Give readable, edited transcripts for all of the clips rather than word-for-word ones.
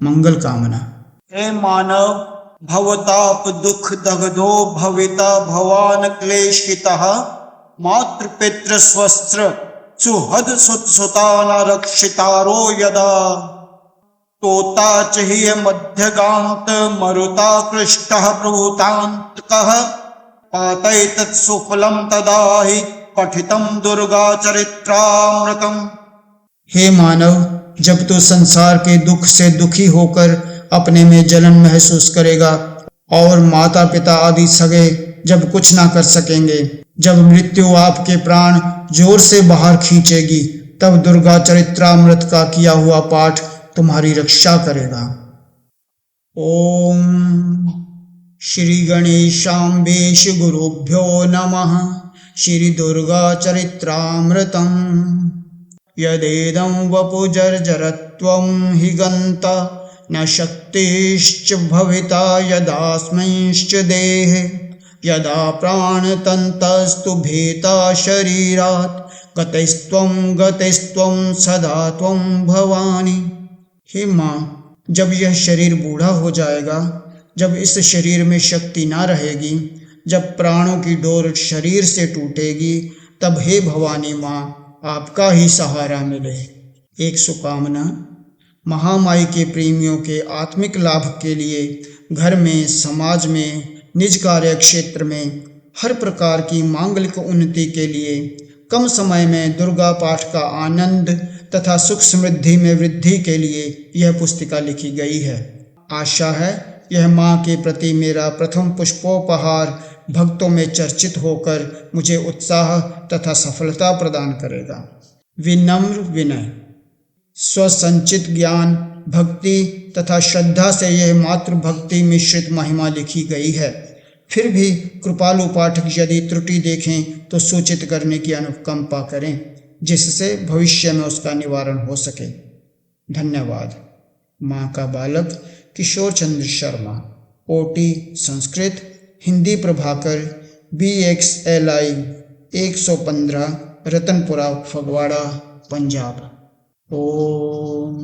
मंगल कामना। हे मानव, भवताप दुख दग्धो भविता भवान क्लेशितः मातृपितृ स्वस्त्र सुहद सुतान रक्षितारो यदा तोता चहिय मध्यगांत मरुता कृष्टः प्रभुतांतकः पातयेतत् सुफलम तदा हि पठितम दुर्गा चरित्रामृतम। हे मानव, जब तू संसार के दुख से दुखी होकर अपने में जलन महसूस करेगा और माता पिता आदि सगे जब कुछ ना कर सकेंगे, जब मृत्यु आपके प्राण जोर से बाहर खींचेगी, तब दुर्गा चरित्रामृत का किया हुआ पाठ तुम्हारी रक्षा करेगा। ओम श्री गणेशाम्बेश गुरुभ्यो नमः। श्री दुर्गा चरित्रामृतम्। यदेदं वपुजर्जरत्वं हि गन्ता न शक्तिश्च भविता यदास्मिंश्च देहे यदा प्राणतन्तस्तु भेता शरीरात् गतिस्त्वं सदा त्वं भवानी। हे माँ, जब यह शरीर बूढ़ा हो जाएगा, जब इस शरीर में शक्ति ना रहेगी, जब प्राणों की डोर शरीर से टूटेगी, तब हे भवानी माँ, आपका ही सहारा मिले। एक शुभकामना। महामाई के प्रेमियों के आत्मिक लाभ के लिए घर में, समाज में, निज कार्य क्षेत्र में हर प्रकार की मांगलिक उन्नति के लिए कम समय में दुर्गा पाठ का आनंद तथा सुख समृद्धि में वृद्धि के लिए यह पुस्तिका लिखी गई है। आशा है यह माँ के प्रति मेरा प्रथम पुष्पोपहार भक्तों में चर्चित होकर मुझे उत्साह तथा सफलता प्रदान करेगा। विनम्र विनय। स्वसंचित ज्ञान, भक्ति तथा श्रद्धा से यह मातृभक्ति मिश्रित महिमा लिखी गई है। फिर भी कृपालु पाठक यदि त्रुटि देखें तो सूचित करने की अनुकंपा करें, जिससे भविष्य में उसका निवारण हो सके। धन्यवाद। माँ का बालक किशोर चंद्र शर्मा, ओटी संस्कृत, हिंदी प्रभाकर, BXLI 115, रतनपुरा, फगवाड़ा, पंजाब। ओम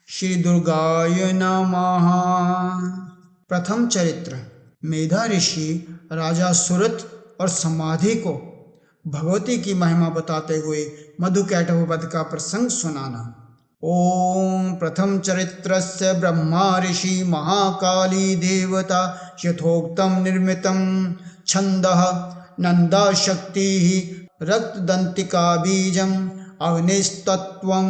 श्री दुर्गाय नमः। प्रथम चरित्र। मेधा ऋषि राजा सुरथ और समाधि को भगवती की महिमा बताते हुए मधुकैटभ वध का प्रसंग सुनाना। ओम प्रथम चरित्रस्य ब्रह्मा ऋषि महाकाली देवता यथोक्तम निर्मितम छंदः नंदा शक्ति रक्तदंतिका बीजम अग्निस्तत्वं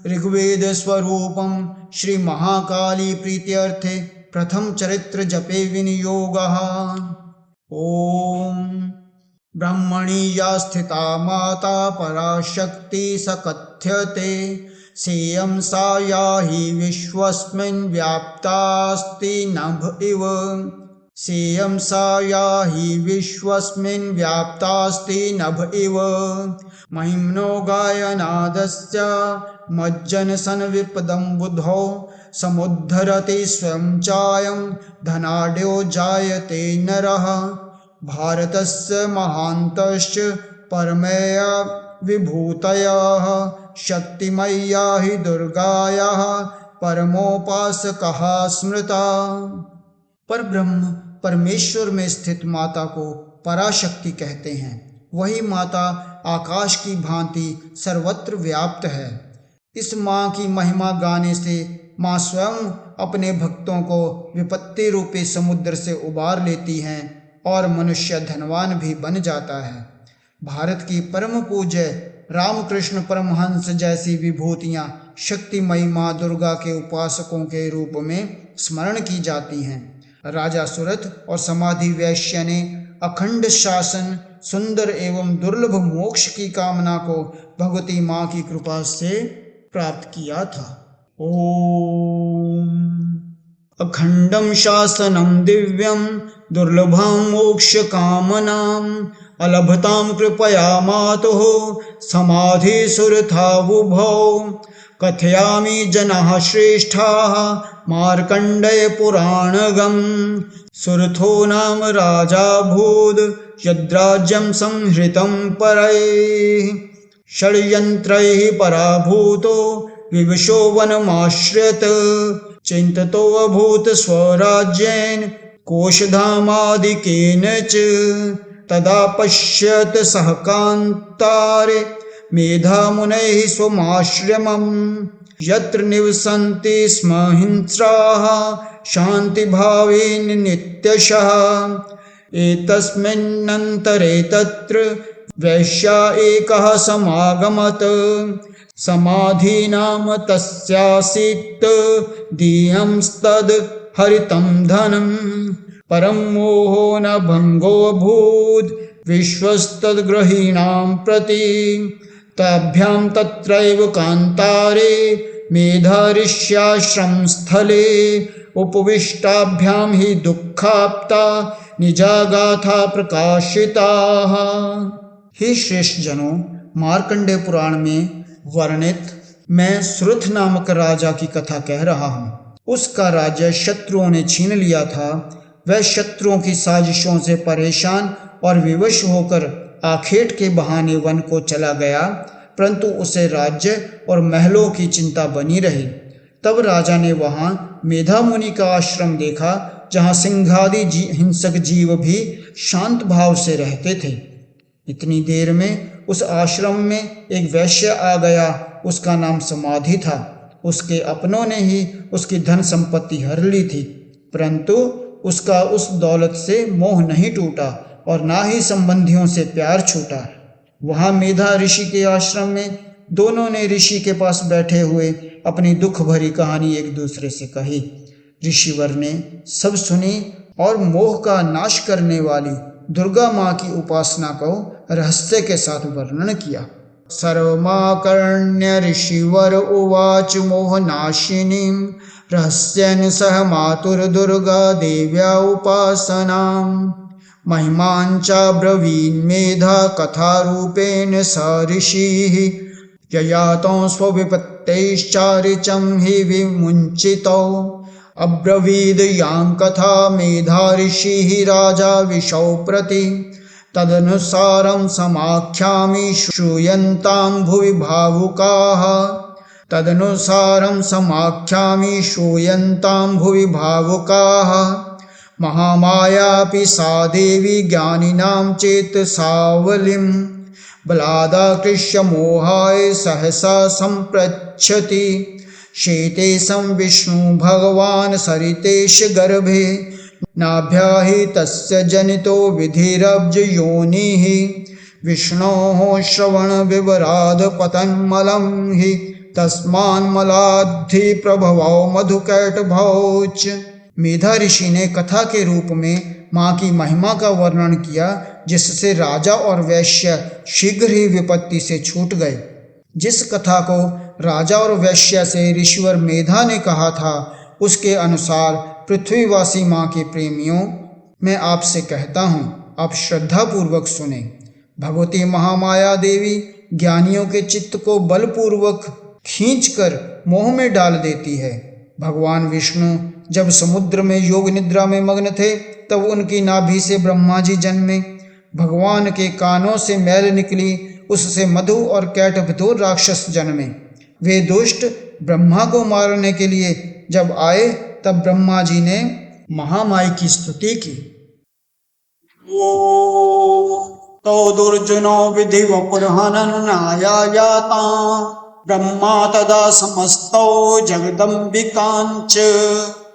ऋग्वेद स्वरूपम। श्री महाकाली प्रीत्यर्थे प्रथम चरित्र जपे विनियोगः। ओम ब्रह्मणि या स्थिता माता पराशक्ति सकथ्यते सेयं सा या हि विश्वस्मिन् व्याप्तास्ति नभ इव। सेयं सा या हि विश्वस्मिन् व्याप्तास्ति नभ इव। महिम्नो गायनादस्य मज्जन संविपदं बुधौ समुद्धरति स्वयं चायं धनाढ्यो जायते नरः। भारतस्य महान्तश्च परमेया विभूतयः शक्तिमय्या हि दुर्गायाः परमोपासकः स्मृता। पर ब्रह्म परमेश्वर में स्थित माता को पराशक्ति कहते हैं। वही माता आकाश की भांति सर्वत्र व्याप्त है। इस माँ की महिमा गाने से माँ स्वयं अपने भक्तों को विपत्ति रूपी समुद्र से उबार लेती हैं और मनुष्य धनवान भी बन जाता है। भारत की परम पूज्य रामकृष्ण परमहंस जैसी विभूतियाँ शक्तिमयी माँ दुर्गा के उपासकों के रूप में स्मरण की जाती हैं। राजा सुरथ और समाधि वैश्य ने अखंड शासन, सुंदर एवं दुर्लभ मोक्ष की कामना को भगवती माँ की कृपा से प्राप्त किया था। ओम अखंडम शासनम दिव्यम दुर्लभम मोक्ष कामनाम अलभताम कृपया मातुः समाधि सुरथावुभौ। कथयामि जनाः श्रेष्ठाः मार्कण्डेय पुराणगं। सुरथो नाम राजा भूद यद्राज्यं संहृतं परैः षड्यन्त्रैः पराभूतो विवशो वनमाश्रित चिन्तितो अभूत् स्वराज्येन कोशधामादिकेन च तदा पश्यत सह कान्तारे मेधामुनैः स्वमाश्रमम् यत्र निवसन्ति स्म हिंस्राः शान्तिभावेन नित्यशः एतस्मिन्नन्तरे तत्र वैश्या एकः समागमत् समाधीनाम तस्यासीत् दीयंस्तद् हरितं धनं परं मोहो न भङ्गोऽभूत् विश्वस्तद्गृहीणां प्रति ताभ्यां तत्रैव कान्तारे मेधाऋष्याश्रमस्थले उपविष्टाभ्यां हि दुःखाप्ता निजागाथा प्रकाशिताः। हे श्रेष्ठ जनों, मार्कंडेय पुराण में वर्णित मैं श्रुत नामक राजा की कथा कह रहा हूँ। उसका राज्य शत्रुओं ने छीन लिया था। वह शत्रुओं की साजिशों से परेशान और विवश होकर आखेट के बहाने वन को चला गया, परंतु उसे राज्य और महलों की चिंता बनी रही। तब राजा ने वहां मेधा मुनि का आश्रम देखा, जहां सिंहादि हिंसक जीव भी शांत भाव से रहते थे। इतनी देर में उस आश्रम में एक वैश्य आ गया। उसका नाम समाधि था। उसके अपनों ने ही उसकी धन संपत्ति हर ली थी, परंतु उसका उस दौलत से मोह नहीं टूटा और ना ही संबंधियों से प्यार छूटा। वहां मेधा ऋषि के आश्रम में दोनों ने ऋषि के पास बैठे हुए अपनी दुख भरी कहानी एक दूसरे से कही। ऋषिवर ने सब सुनी और मोह का नाश करने वाली दुर्गा माँ की उपासना को रहस्य के साथ वर्णन किया। सर्वमाकर्ण्य ऋषिवर उवाच मोहनाशिनीं रहस्येन सह मातुर्दुर्गा देव्या उपासनाम् महिमाञ्चाब्रवीन्मेधा कथारूपेण स ऋषिः ययातो स्वविपत्तैश्चारिचं हि विमुञ्चितौ अब्रवीद यां कथा मेधा ऋषिः राजा विशौ प्रति तदनुसारं समाख्यामि श्रूयन्तां भुवि भावुकाः तदनुसारं समाख्यामि श्रूयन्तां भुवि भावुकाः महामायापि सा देवी ज्ञानिनां चेतसावलिं बलादाकृष्य मोहाय सहसा सम्प्रच्छति शेते संविष्णु भगवान् सरितेश गर्भे नाभ्याहि तस्य जनितो विधिरब्ज योनिः विष्णोः श्रवण विवराद पतन्मलं हि तस्मान्मलाद्धि प्रभवौ मधुकैटभौच। मेधा ऋषि ने कथा के रूप में माँ की महिमा का वर्णन किया, जिससे राजा और वैश्य शीघ्र ही विपत्ति से छूट गए। जिस कथा को राजा और वैश्य से ऋषिवर मेधा ने कहा था, उसके अनुसार पृथ्वीवासी माँ के प्रेमियों, मैं आपसे कहता हूँ, आप श्रद्धा पूर्वक सुने। भगवती महामाया देवी ज्ञानियों के चित्त को बलपूर्वक खींचकर मोह में डाल देती है। भगवान विष्णु जब समुद्र में योग निद्रा में मग्न थे, तब उनकी नाभि से ब्रह्मा जी जन्मे। भगवान के कानों से मैल निकली, उससे मधु और कैटभ दो राक्षस जन्मे। वे दुष्ट ब्रह्मा को मारने के लिए जब आए, तब ब्रह्मा जी ने महामाई की स्तुति की। तो दुर्जनो विधिवपुर्हननाया जाता ब्रह्मा तदा समस्तो जगदम्बिकाञ्च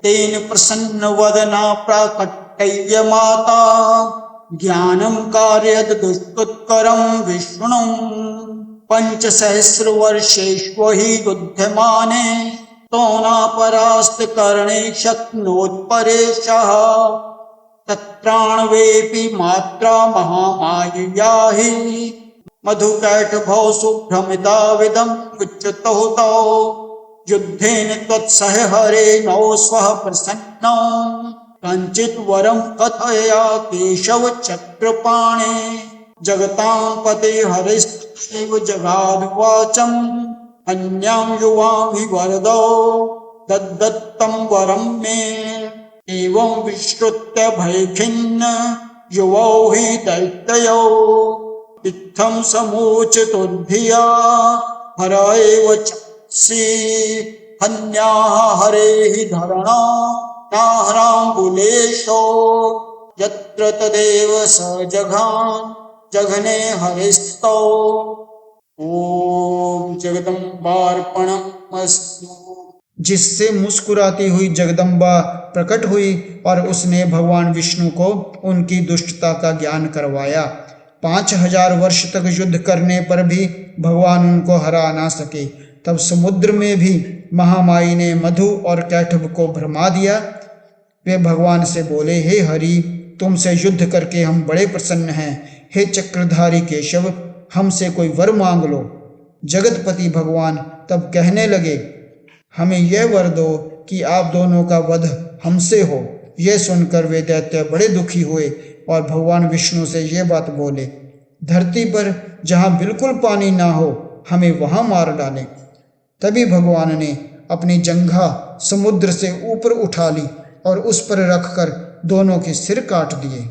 तेन प्रसन्न वदना प्राकट्य माता ज्ञानं कारयद दुष्कृत्करं विष्णु 500 वर्षेष्व हि युध्यमाने तो नापरास्त करणे शक्नोत्परेशः तत्राण्वेऽपि मात्रा महामायया हि मधुकैटभौ सुभ्रमिताविदम् उच्यतौ तौ युद्धेन त्वत्सह हरेणौ स्वः प्रसन्नौ कञ्चित् वरं कथया केशव चक्रपाणे जगतां पते हरिस्तेव जगाद्वाचम् अन्यां युवां हि वरदौ दत्तं वरं मे एवं विश्रुत्य भयखिन्न युवौ हि दैत्ययो इत्थं समूचितुर्धिया हर एव चक्षि हन्याः हरेः धरणा नाहराम्बुलेशो यत्र तदेव स जघान जघने हरिस्तौ। ओम जगदम्बार्पणमस्तु। जिससे मुस्कुराती हुई जगदम्बा प्रकट हुई और उसने भगवान विष्णु को उनकी दुष्टता का ज्ञान करवाया। 5000 वर्ष तक युद्ध करने पर भी भगवान उनको हरा ना सके। तब समुद्र में भी महामाई ने मधु और कैटभ को भरमा दिया। वे भगवान से बोले, हे हरि, तुमसे युद्ध करके हम बड़े प्रसन्न हैं। हे चक्रधारी केशव, हमसे कोई वर मांग लो। जगतपति भगवान तब कहने लगे, हमें यह वर दो कि आप दोनों का वध हमसे हो। यह सुनकर वे दैत्य बड़े दुखी हुए और भगवान विष्णु से ये बात बोले, धरती पर जहाँ बिल्कुल पानी ना हो हमें वहाँ मार डालें। तभी भगवान ने अपनी जंघा समुद्र से ऊपर उठा ली और उस पर रखकर दोनों के सिर काट दिए।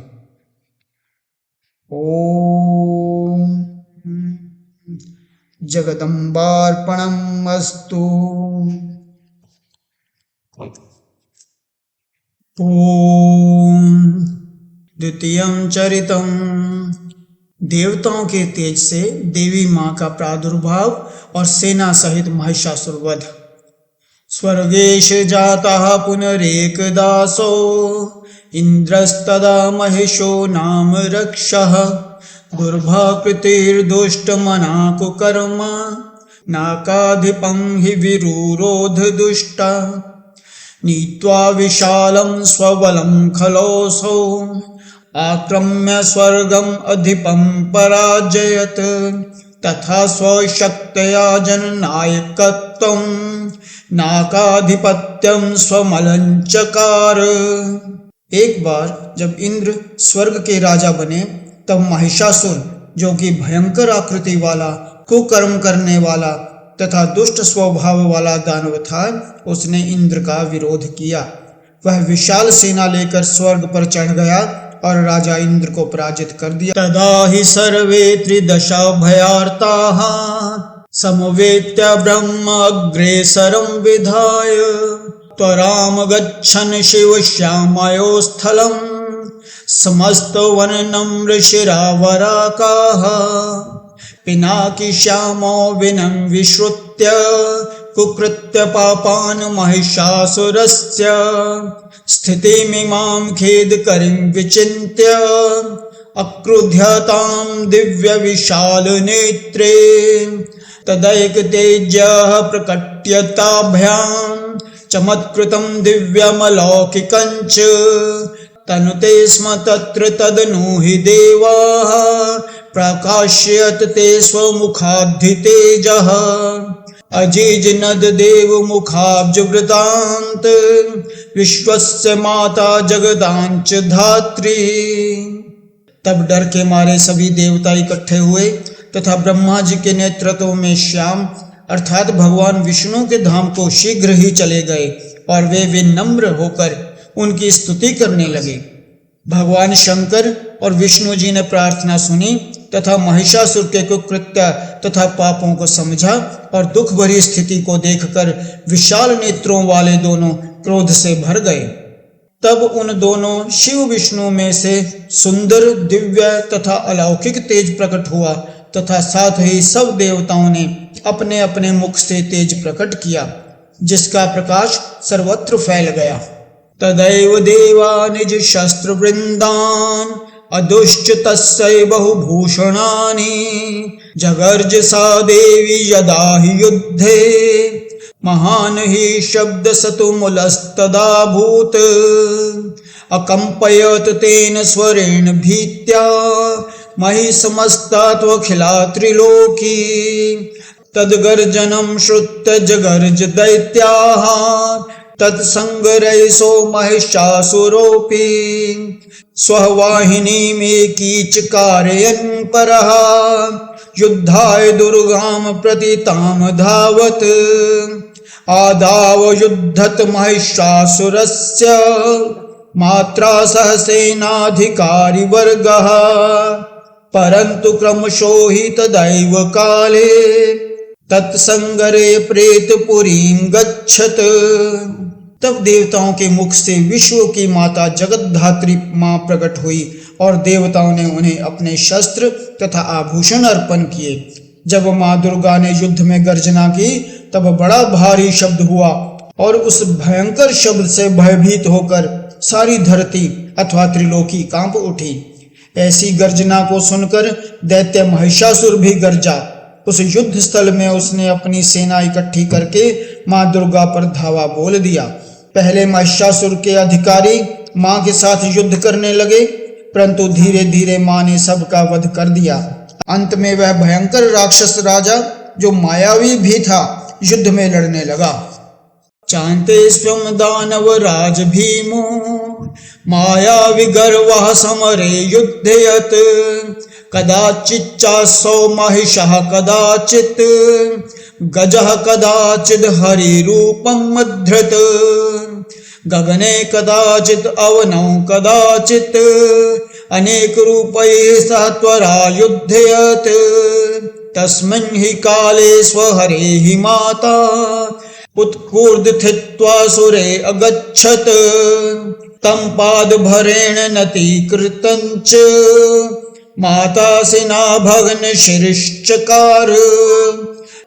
ओम जगदम्बार्पणमस्तु। ओम द्वितीयं चरितम। देवताओं के तेज से देवी मां का प्रादुर्भाव और सेना सहित महिषासुर वध। स्वर्गेश जातः पुनरेकदासो इंद्रस्तदा महिषो नाम रक्षः दुर्भाकृतिर्दुष्टमना कुकर्म नाकाधिपं हि विरुरोध दुष्टा नीत्वा विशालं स्वबलं खलोऽसौ आक्रम्य स्वर्गम् अधिपं पराजयत तथा स्वशक्तया जननायकत्वं नाकाधिपत्यं स्वमलंचकार। एक बार जब इंद्र स्वर्ग के राजा बने तब महिषासुर, जो कि भयंकर आकृति वाला, कुकर्म करने वाला तथा दुष्ट स्वभाव वाला दानव था, उसने इंद्र का विरोध किया। वह विशाल सेना लेकर स्वर्ग पर चढ़ गया और राजा इंद्र को पराजित कर दिया। तदा हि सर्वे त्रिदशा भयार्ताः समवेत्य ब्रह्म अग्रेसरं विधाय त्वराम गच्छन् शिव श्यामयो स्थलं समस्त वननम्र शिरावराकाः पिनाकी श्यामो विनं विश्रुत्य कुकृत्य पापान् महिषासुरस्य स्थितिमिमां खेदकरीं विचिन्त्य अक्रुध्यतां दिव्य विशाल नेत्रे तदैकतेजः प्रकट्यताभ्यां चमत्कृतं दिव्यमलौकिकञ्च तनुते स्म तत्र तदनु हि देवाः प्रकाश्यत ते स्वमुखाद्धितेजः अजीज नद देव मुखाब्ज वृतांत विश्वस्य माता जगदांच धात्री। तब डर के मारे सभी देवता इकट्ठे हुए तथा ब्रह्मा जी के नेतृत्व में श्याम अर्थात भगवान विष्णु के धाम को शीघ्र ही चले गए और वे विनम्र होकर उनकी स्तुति करने लगे। भगवान शंकर और विष्णु जी ने प्रार्थना सुनी तथा महिषासुर के कुकृत्य तथा पापों को समझा और दुख भरी स्थिति को देखकर विशाल नेत्रों वाले दोनों क्रोध से भर गए। तब उन दोनों शिव विष्णु में से सुंदर, दिव्य तथा अलौकिक तेज प्रकट हुआ तथा साथ ही सब देवताओं ने अपने अपने मुख से तेज प्रकट किया, जिसका प्रकाश सर्वत्र फैल गया। तदैव देवा निज शस्त्र वृंदान अदुश्च तस्यै बहुभूषणानि जगर्ज सा देवी यदा हि युद्धे महान ही शब्द सतुमुलस्तदाभूत अकम्पयत तेन स्वरेण भीत्या महिषमस्तात्वखिला त्रिलोकी तद्गर्जनं श्रुत्य जगर्ज दैत्याः तत्संगरैसो महिषासुरोऽपि स्ववाहिनीमेकीचकारयन् परः युद्धाय दुर्गां प्रति तां धावत् आदाव युद्धत महिषासुरस्य मात्रा सह सेनाधिकारी वर्गः परन्तु क्रमशो हि तदैव काले तत्संगरे प्रेतपुरीं गच्छत। तब देवताओं के मुख से विश्व की माता जगतधात्री मां प्रकट हुई और देवताओं ने उन्हें अपने शस्त्र तथा आभूषण अर्पण किए। जब मां दुर्गा ने युद्ध में गर्जना की तब बड़ा भारी शब्द हुआ और उस भयंकर शब्द से भयभीत होकर सारी धरती अथवा त्रिलोकी कांप उठी। ऐसी गर्जना को सुनकर दैत्य महिषासुर भी गरजा। उस युद्ध स्थल में उसने अपनी सेना इकट्ठी करके मां दुर्गा पर धावा बोल दिया। पहले महिषासुर के अधिकारी मां के साथ युद्ध करने लगे, परंतु धीरे धीरे मां ने सबका वध कर दिया। अंत में वह भयंकर राक्षस राजा जो मायावी भी था युद्ध में लड़ने लगा। चांते स्वम दानव राज भीमो माया विगर्वः समरे युद्धयत कदाचिच्चासौ महिषः कदाचित् गजः कदाचिद् हरिरूपं मध्रत गगने कदाचित् अवनौ कदाचित् अनेक रूपैः सह त्वरा युध्ययत् तस्मिन् हि काले स्वहरेहि माता उत्कूर्दथित्वा सुरे अगच्छत् तं पादभरेण नतीकृतञ्च माता सिना भग्न शिरिश्चकार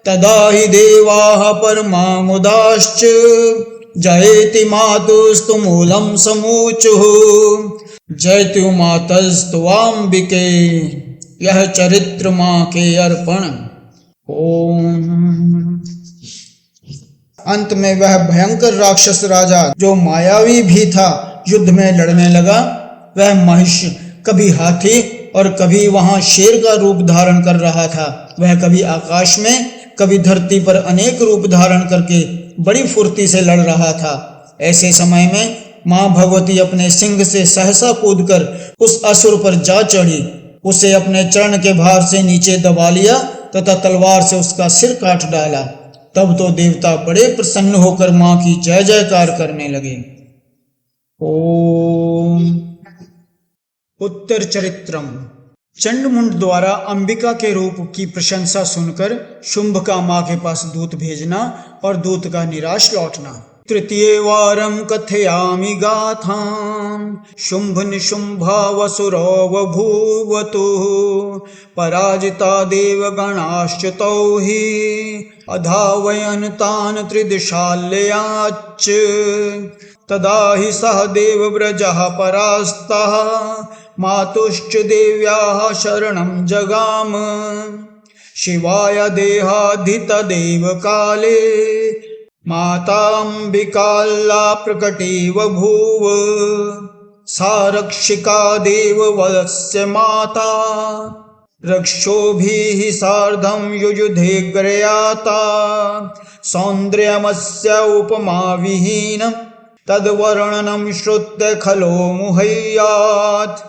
तदा हि देवाः परमामुदाश्च जयति मातुस्तु मूलं समूचुः जयतु मातस्त्वाम्बिके। यह चरित्र मां के अर्पण। ओम। अंत में वह भयंकर राक्षस राजा जो मायावी भी था युद्ध में लड़ने लगा। वह महिष कभी हाथी और कभी वहां शेर का रूप धारण कर रहा था। वह कभी आकाश में कभी धरती पर अनेक रूप धारण करके बड़ी फुर्ती से लड़ रहा था। ऐसे समय में मां भगवती अपने सिंह से सहसा कूदकर उस असुर पर जा चढ़ी, उसे अपने चरण के भार से नीचे दबा लिया तथा तलवार से उसका सिर काट डाला। तब तो देवता बड़े प्रसन्न होकर मां की जय जयकार करने लगे। ओम। उत्तर चरित्रम। चंडमुंड द्वारा अंबिका के रूप की प्रशंसा सुनकर शुंभ का मां के पास दूत भेजना और दूत का निराश लौटना। तृतीय वारं कथयामि गाथां शुंभ निशुंभावसुरो बभूवतु पराजिता देवगणाश्च तौ हि अधावयन् तान् त्रिदिशाल्ययाच्च तदा हि सह देवव्रजः परास्तः मातुश्च देव्याः शरणं जगाम शिवाय देहाधितदेव काले माताम्बिकाल्ला प्रकटीव भूव सा रक्षिका देववस्य माता रक्षोभिः सार्धं युयुधे ग्रयाता सौन्द्र्यमस्य उपमा विहीनं तद्वर्णनं श्रुत्य खलो मुहय्यात्।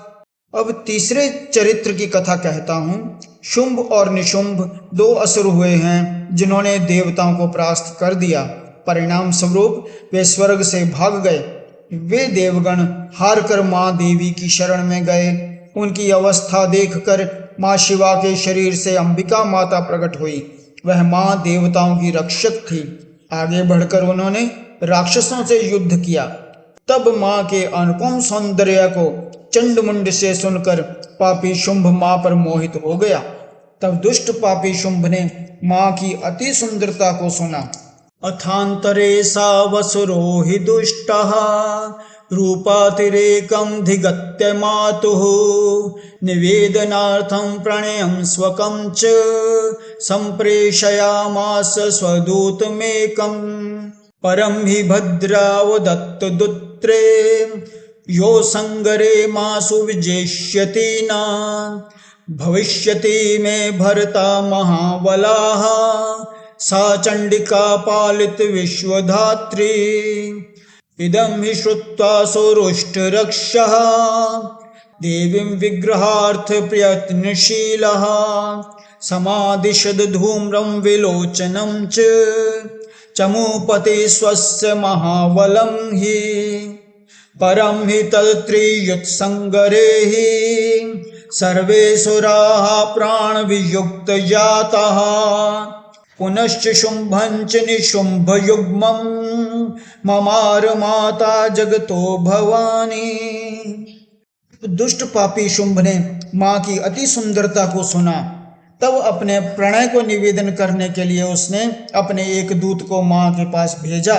अब तीसरे चरित्र की कथा कहता हूँ। शुंभ और निशुंभ दो असुर हुए हैं जिन्होंने देवताओं को परास्त कर दिया। परिणाम स्वरूप वे स्वर्ग से भाग गए। वे देवगण हार कर मां देवी की शरण में गए। उनकी अवस्था देखकर मां शिवा के शरीर से अंबिका माता प्रकट हुई। वह मां देवताओं की रक्षक थी। आगे बढ़कर उन्होंने राक्षसों से युद्ध किया। तब मां के अनुपम सौंदर्य को चंडमुंड से सुनकर पापी शुंभ मां पर मोहित हो गया। तब दुष्ट पापी शुंभ ने मां की अति सुंदरता को सुना। अथांतरे सा वसुरो हि दुष्टः रूपातिरेकं धिगत्य मातुः निवेदनार्थं प्रणयं स्वकं च संप्रेषयामास स्वदूतमेकं परं हि भद्रावदत्त दुत्रे यो संगरे मासु विजेष्यति न भविष्यति मे भरता महाबलाः सा चंडिका पालित विश्वधात्री इदं हि श्रुत्वा सोरुष्ट रक्षः देवीं विग्रहार्थ प्रयत्नशीलः समादिशद धूम्रं विलोचनं च चमूपति स्वस्य महाबलं हि परम हि तत्त्रियुत्सङ्गरेः सर्वेऽसुराः प्राणवियुक्तजाताः पुनश्च शुम्भञ्च निशुम्भयुग्मं ममार माता जगतो भवानी। दुष्ट पापी शुंभ ने माँ की अति सुंदरता को सुना, तब अपने प्रणय को निवेदन करने के लिए उसने अपने एक दूत को माँ के पास भेजा,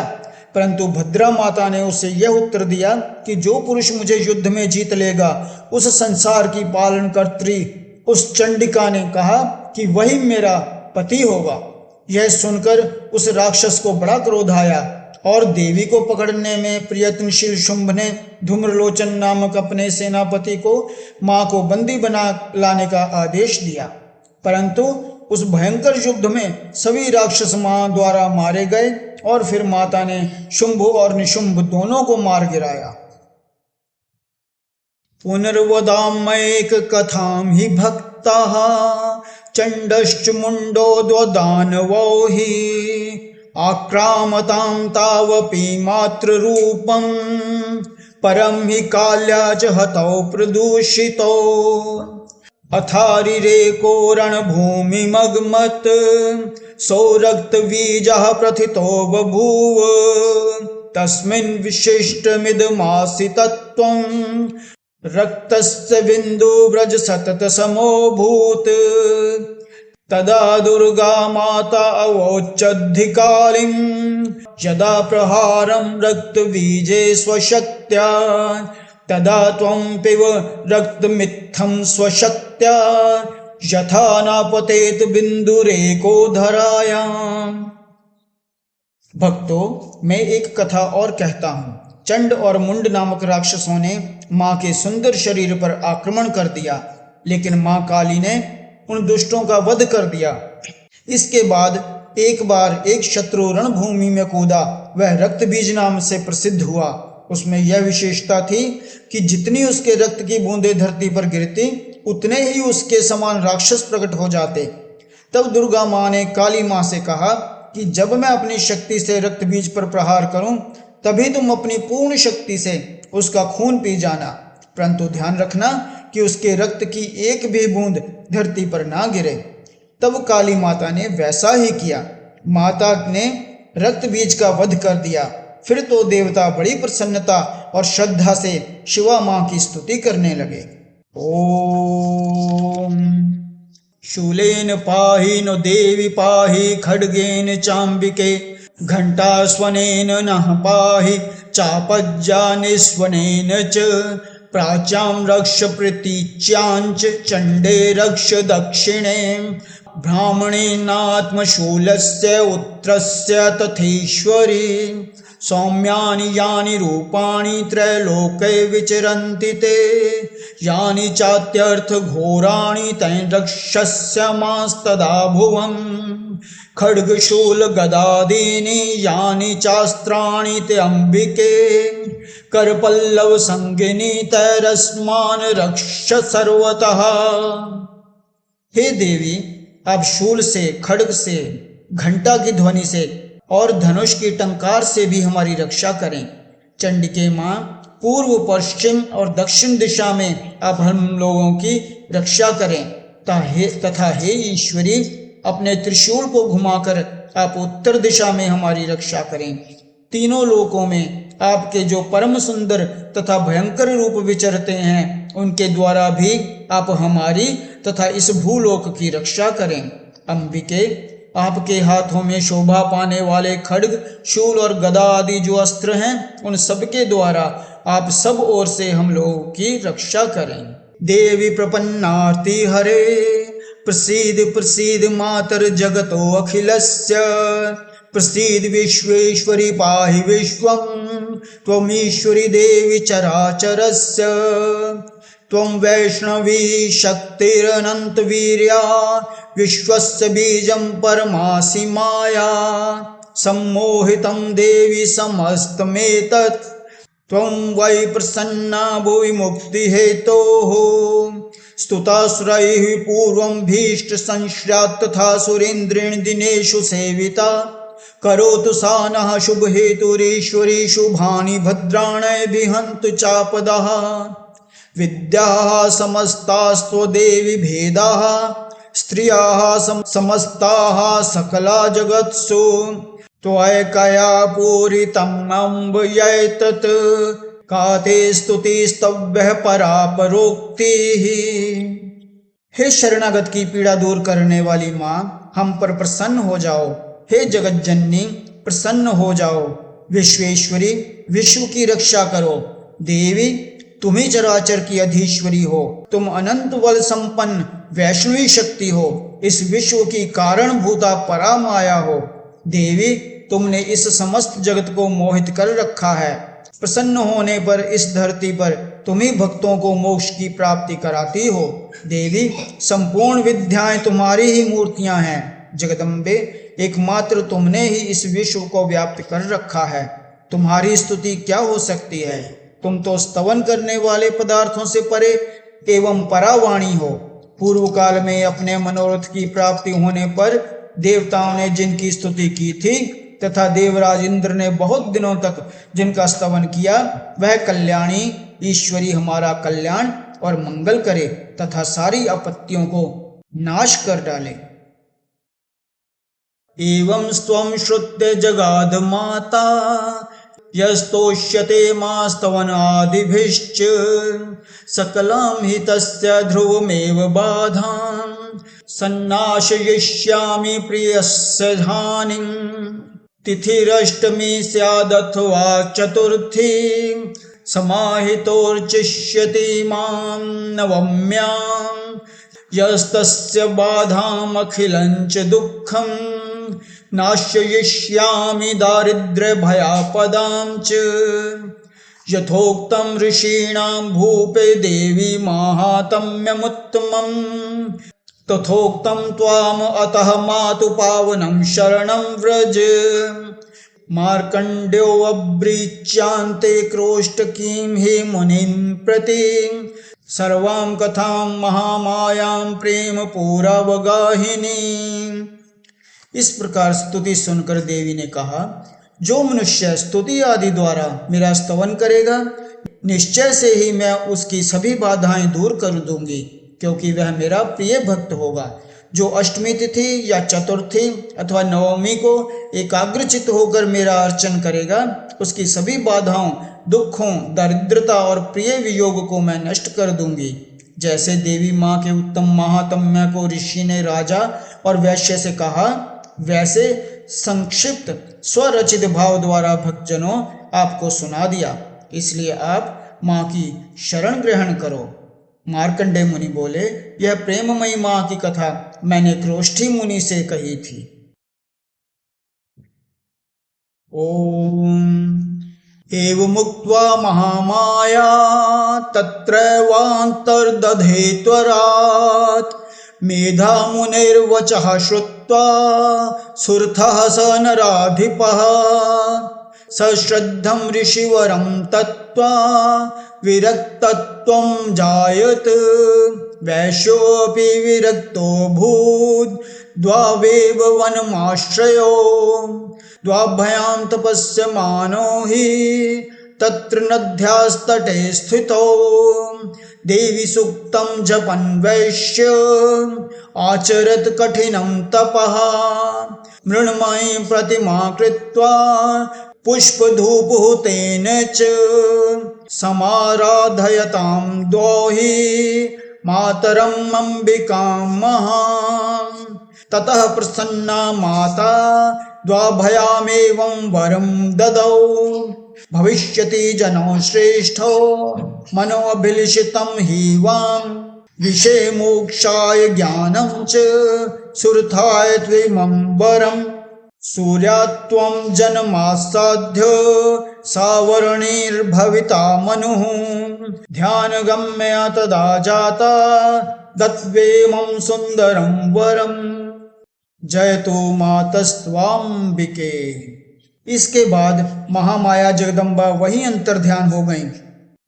परंतु भद्रा माता ने उसे यह उत्तर दिया कि जो पुरुष मुझे युद्ध में जीत लेगा उस संसार की पालनकर्त्री उस चंडिका ने कहा कि वही मेरा पति होगा। यह सुनकर उस राक्षस को बड़ा क्रोध आया और देवी को पकड़ने में प्रयत्नशील शुंभ ने धूम्रलोचन नामक अपने सेनापति को माँ को बंदी बना लाने का आदेश दिया, परंतु उस भयंकर युद्ध में सभी राक्षस माँ द्वारा मारे गए और फिर माता ने शुंभ और निशुंभ दोनों को मार गिराया। पुनर्वदाम्येक कथां हि भक्ताः चण्डश्च मुण्डो द्वदानवो हि आक्रामतां तावपि मातृरूपं परं हि काल्या च हतौ प्रदूषितो अथारिरेको रणभूमिमगमत् सौरक्तबीजः प्रथितो बभूव तस्मिन् विशिष्टमिदमासि तत्त्वं रक्तस्य बिन्दुव्रज सततसमोऽभूत् तदा दुर्गा माता अवोचद्धिकालिं यदा प्रहारं रक्तबीजे स्वशक्त्या तदा त्वं पिब रक्तमित्थं स्वशक्त्या यथा नापतेत बिन्दुरेको धरायां। भक्तों, मैं एक कथा और कहता हूँ। चंड और मुंड नामक राक्षसों ने माँ के सुंदर शरीर पर आक्रमण कर दिया, लेकिन माँ काली ने उन दुष्टों का वध कर दिया। इसके बाद एक बार एक शत्रु रणभूमि में कूदा, वह रक्तबीज नाम से प्रसिद्ध हुआ। उसमें यह विशेषता थी कि जितनी उसके रक्त की बूंदें धरती पर गिरती उतने ही उसके समान राक्षस प्रकट हो जाते। तब दुर्गा माँ ने काली माँ से कहा कि जब मैं अपनी शक्ति से रक्तबीज पर प्रहार करूं तभी तुम अपनी पूर्ण शक्ति से उसका खून पी जाना, परंतु ध्यान रखना कि उसके रक्त की एक भी बूंद धरती पर ना गिरे। तब काली माता ने वैसा ही किया। माता ने रक्त बीज का वध कर दिया। फिर तो देवता बड़ी प्रसन्नता और श्रद्धा से शिवा माँ की स्तुति करने लगे। ओम शूलेन पाहि नो देवी पाहि खड्गेन चाम्बिके घंटास्वनेन नः पाहि चापज्जानिस्वनेन च प्राच्यां रक्ष प्रतीच्याञ्च चण्डे रक्ष दक्षिणे ब्राह्मणेनात्मशूलस्य उत्तरस्य तथेश्वरी सौम्यानि यानि रूपाणि त्रैलोके विचरन्ति ते यानि चात्यर्थ घोराणि तैः रक्षस्यमास्तदा भुवम् खड्गशूल गदादीनि यानि चास्त्राणि ते अम्बिके करपल्लव संगिनी तैरस्मान् रक्ष सर्वतः। हे देवी, आप शूल से, खड्ग से, घंटा की ध्वनि से और धनुष की टंकार से भी हमारी रक्षा करें। चंडिके माँ, पूर्व, पश्चिम और दक्षिण दिशा में आप हम लोगों की रक्षा करें तथा हे ईश्वरी, अपने त्रिशूल को घुमाकर आप उत्तर दिशा में हमारी रक्षा करें। तीनों लोकों में आपके जो परम सुंदर तथा भयंकर रूप विचरते हैं, उनके द्वारा भी आप हमारी तथा इस भूलोक की रक्षा करें। अंबिके, आपके हाथों में शोभा पाने वाले खड्ग, शूल और गदा आदि जो अस्त्र हैं, उन सबके द्वारा आप सब ओर से हम लोगों की रक्षा करें। देवी प्रपन्नार्ति हरे प्रसीद प्रसीद मातर जगतो अखिलस्य प्रसीद विश्वेश्वरी पाहि विश्वं त्वमीश्वरी देवी चराचरस्य त्वं वैष्णवी शक्तिरनन्तवीर्या विश्वस्य बीजं परमासि माया सम्मोहितं देवी समस्तमेतत् त्वं वै प्रसन्ना भुवि मुक्तिहेतोः स्तुतासुरैः पूर्वं भीष्ट संश्रात् तथा सुरेन्द्रेण दिनेषु सेविता करोतु सा नः शुभ हेतुरीश्वरी शुभानि भद्राणि विहन्तु चापदः विद्याः समस्तास्त्वदेवि भेदाः स्त्रियाः समस्ताः सकला जगत्सु त्वैकया पूरितम् अम्ब यैतत् काते स्तुतिस्तव्यः परापरोक्तिः। हे शरणागत की पीड़ा दूर करने वाली माँ, हम पर प्रसन्न हो जाओ। हे जगत जननी, प्रसन्न हो जाओ। विश्वेश्वरी, विश्व की रक्षा करो। देवी, तुम ही चराचर की अधीश्वरी हो। तुम अनंत बल संपन्न वैष्णवी शक्ति हो। इस विश्व की कारण भूता परामाया हो। देवी, तुमने इस समस्त जगत को मोहित कर रखा है। प्रसन्न होने पर इस धरती पर तुम ही भक्तों को मोक्ष की प्राप्ति कराती हो। देवी, संपूर्ण विद्याएं तुम्हारी ही मूर्तियां हैं। जगदम्बे, एकमात्र तुमने ही इस विश्व को व्याप्त कर रखा है। तुम्हारी स्तुति क्या हो सकती है? तुम तो स्तवन करने वाले पदार्थों से परे एवं परावाणी हो। पूर्व काल में अपने मनोरथ की प्राप्ति होने पर देवताओं ने जिनकी स्तुति की थी तथा देवराज इंद्र ने बहुत दिनों तक जिनका स्तवन किया, वह कल्याणी ईश्वरी हमारा कल्याण और मंगल करे तथा सारी आपत्तियों को नाश कर डाले। एवं स्वं श्रुत्य जगाद माता यस्तोष्यते मास्तवन आदिभिश्च सकलां हि तस्य ध्रुवमेव बाधां सन्नाशयिष्यामि प्रियस्य हानिं तिथिरष्टमी स्यादथवा चतुर्थी समाहितोर्चिष्यति मां नवम्यां यस्तस्य बाधामखिलञ्च दुःखं नाशयिष्यामि दारिद्र्यभयापदां च यथोक्तं ऋषीणां भूपे देवी माहात्म्यमुत्तमम् तथोक्तं त्वाम् अतः मातु पावनं शरणं व्रज। मार्कण्ड्यो अब्रीच्यान्ते क्रोष्टकीं हि मुनिं प्रति सर्वां कथां महामायां प्रेम पूरावगाहिनी। इस प्रकार स्तुति सुनकर देवी ने कहा, जो मनुष्य स्तुति आदि द्वारा मेरा स्तवन करेगा, निश्चय से ही मैं उसकी सभी बाधाएं दूर कर दूंगी, क्योंकि वह मेरा प्रिय भक्त होगा। जो अष्टमी तिथि या चतुर्थी अथवा नवमी को एकाग्रचित होकर मेरा अर्चन करेगा, उसकी सभी बाधाओं, दुखों, दरिद्रता और प्रिय वियोग को मैं नष्ट कर दूंगी। जैसे देवी माँ के उत्तम महात्म्य को ऋषि ने राजा और वैश्य से कहा, वैसे संक्षिप्त स्वरचित भाव द्वारा भक्तजनों आपको सुना दिया। इसलिए आप माँ की शरण ग्रहण करो। मार्कंडेय मुनि बोले, यह प्रेममयी माँ की कथा मैंने क्रोष्ठी मुनि से कही थी। ओम एवमुक्त्वा महामाया तत्रैवान्तर्दधे त्वरात् मेधामुनेर्वचः श्रुत्वा सुरथः स नराधिपः सश्रद्धं ऋषिवरं तत्त्वा विरक्तत्वं जायत वैश्योऽपि विरक्तोऽभूत् द्वावेव वनमाश्रयो द्वाभ्यां तपस्यमानो हि तत्र नद्यास्तटे स्थितो देवी सूक्तं जपन् वैश्य आचरत् कठिनं तपः मृण्मयी प्रतिमा कृत्वा पुष्पधूपहुतेन च समाराधयतां द्वौहि मातरम् अम्बिकां महां ततः प्रसन्ना माता द्वाभयामेवं वरं ददौ भविष्यति जनो श्रेष्ठो मनोऽभिलषितं हि वां विषये मोक्षाय ज्ञानं च सुरथाय त्विमं वरम् सूर्यात्वं जन्मासाध्य सावरणीर्भविता मनुः ध्यानगम्य तदा जाता दत्वेमं सुन्दरं वरम् जयतु मातस्त्वाम्बिके। इसके बाद महामाया जगदम्बा वहीं अंतर्ध्यान हो गईं।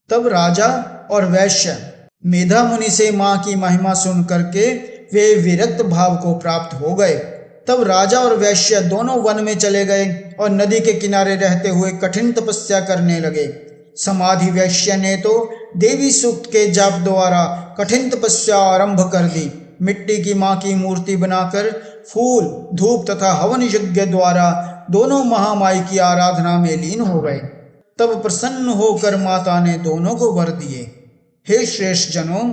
तब राजा और वैश्य मेधा मुनि से माँ की महिमा सुन करके वे विरक्त भाव को प्राप्त हो गए। तब राजा और वैश्य दोनों वन में चले गए और नदी के किनारे रहते हुए कठिन तपस्या करने लगे। समाधि वैश्य ने तो देवी सूक्त के जाप द्वारा कठिन तपस्या आरंभ कर दी। मिट्टी की मां की मूर्ति बनाकर फूल, धूप तथा हवन यज्ञ द्वारा दोनों महामाई की आराधना में लीन हो गए। तब प्रसन्न होकर माता ने दोनों को वर दिए, हे श्रेष्ठ जनों,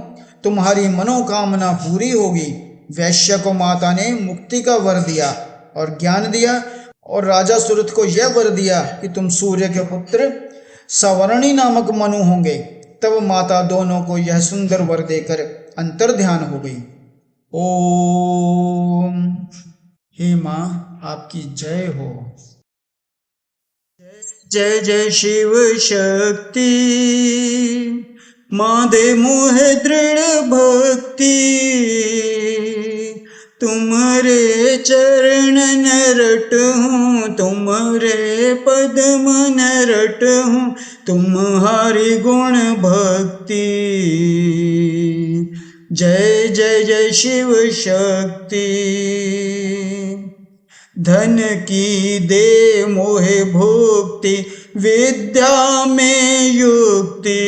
तुम्हारी मनोकामना पूरी होगी। वैश्य को माता ने मुक्ति का वर दिया और ज्ञान दिया, और राजा सुरथ को यह वर दिया कि तुम सूर्य के पुत्र सवर्णी नामक मनु होंगे। तब माता दोनों को यह सुंदर वर देकर अंतर ध्यान हो गई। ओम। हे माँ, आपकी जय हो। जय जय शिव शक्ति, माँ दे मोहे दृढ़ भक्ति। तुम्हारे चरण न रटहूँ, तुम्हारे पद मन रटहूँ, तुम्हारी गुण भक्ति। जय जय जय शिव शक्ति। धन की दे मोहे भुक्ति, विद्या में युक्ति।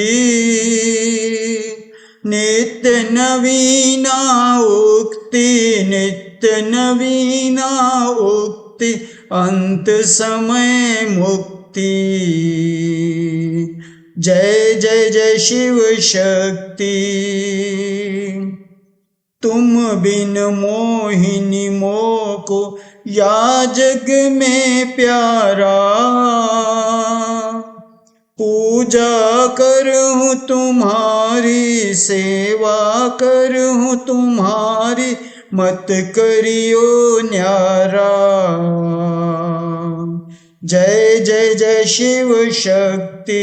नित्य नवीना उक्ति, नित्य नवीना उक्ति, अंत समय मुक्ति। जय जय जय शिव शक्ति। तुम बिन मोहिनी मोको या जग में प्यारा। पूजा करूँ तुम्हारी, सेवा करूँ तुम्हारी, मत करियो न्यारा। जय जय जय शिव शक्ति।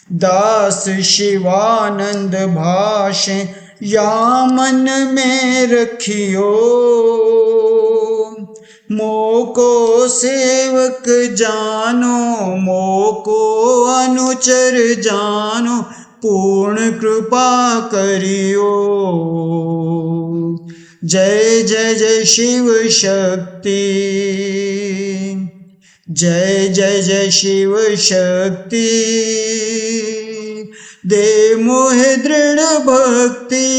दास शिवानंद भाषे या मन में रखियो। मोको सेवक जानो, मोको अनुचर जानो, पूर्ण कृपा करियो। जय जय जय शिव शक्ति। जय जय जय शिव शक्ति। दे मोहे दृढ़ भक्ति,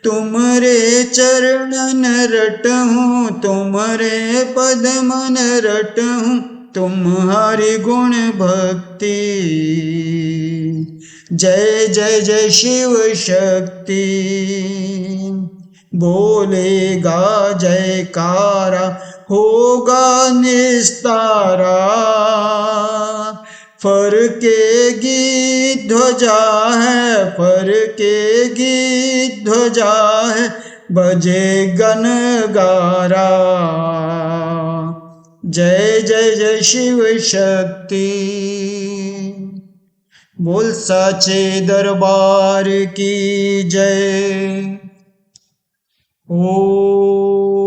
तुमरे चरणन रटहूँ, तुमरे पद मन रटहूँ, तुम्हारी गुण भक्ति। जय जय जय शिव शक्ति। बोलेगा जयकारा, होगा निस्तारा। फरकेगी ध्वजा है, फरकेगी ध्वजा है, बजे गन गारा। जय जय जय शिव शक्ति। बोल साचे दरबार की जय। ओ